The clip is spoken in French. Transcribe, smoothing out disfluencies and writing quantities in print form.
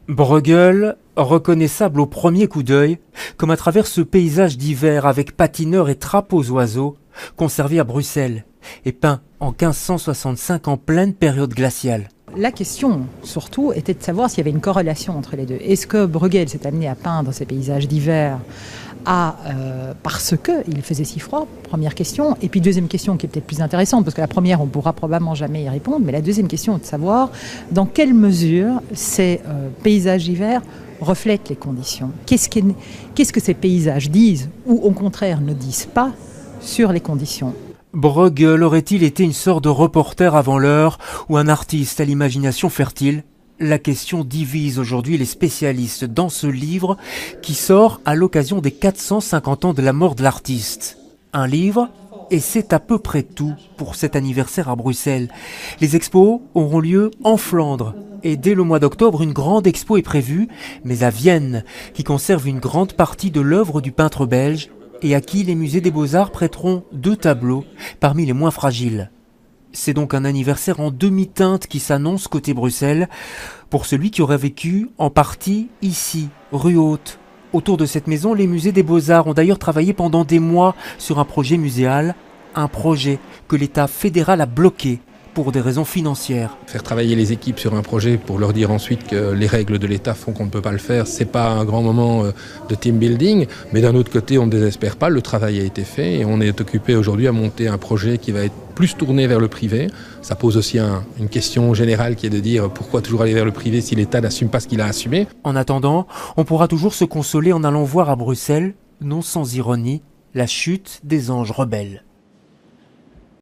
Bruegel, reconnaissable au premier coup d'œil, comme à travers ce paysage d'hiver avec patineurs et trappes aux oiseaux, conservé à Bruxelles et peint en 1565 en pleine période glaciale. La question, surtout, était de savoir s'il y avait une corrélation entre les deux. Est-ce que Bruegel s'est amené à peindre ces paysages d'hiver parce qu'il faisait si froid? Première question. Et puis deuxième question qui est peut-être plus intéressante, parce que la première, on ne pourra probablement jamais y répondre, mais la deuxième question est de savoir dans quelle mesure ces paysages d'hiver reflètent les conditions. Qu'est-ce que ces paysages disent, ou au contraire ne disent pas, sur les conditions? Bruegel aurait-il été une sorte de reporter avant l'heure ou un artiste à l'imagination fertile? La question divise aujourd'hui les spécialistes dans ce livre qui sort à l'occasion des 450 ans de la mort de l'artiste. Un livre, et c'est à peu près tout pour cet anniversaire à Bruxelles. Les expos auront lieu en Flandre. Et dès le mois d'octobre, une grande expo est prévue, mais à Vienne, qui conserve une grande partie de l'œuvre du peintre belge et à qui les musées des Beaux-Arts prêteront 2 tableaux parmi les moins fragiles. C'est donc un anniversaire en demi-teinte qui s'annonce côté Bruxelles pour celui qui aurait vécu en partie ici, rue Haute. Autour de cette maison, les musées des Beaux-Arts ont d'ailleurs travaillé pendant des mois sur un projet muséal, un projet que l'État fédéral a bloqué pour des raisons financières. Faire travailler les équipes sur un projet pour leur dire ensuite que les règles de l'État font qu'on ne peut pas le faire, c'est pas un grand moment de team building, mais d'un autre côté on ne désespère pas, le travail a été fait et on est occupé aujourd'hui à monter un projet qui va être plus tourné vers le privé. Ça pose aussi une question générale qui est de dire pourquoi toujours aller vers le privé si l'État n'assume pas ce qu'il a assumé. En attendant, on pourra toujours se consoler en allant voir à Bruxelles, non sans ironie, la chute des anges rebelles.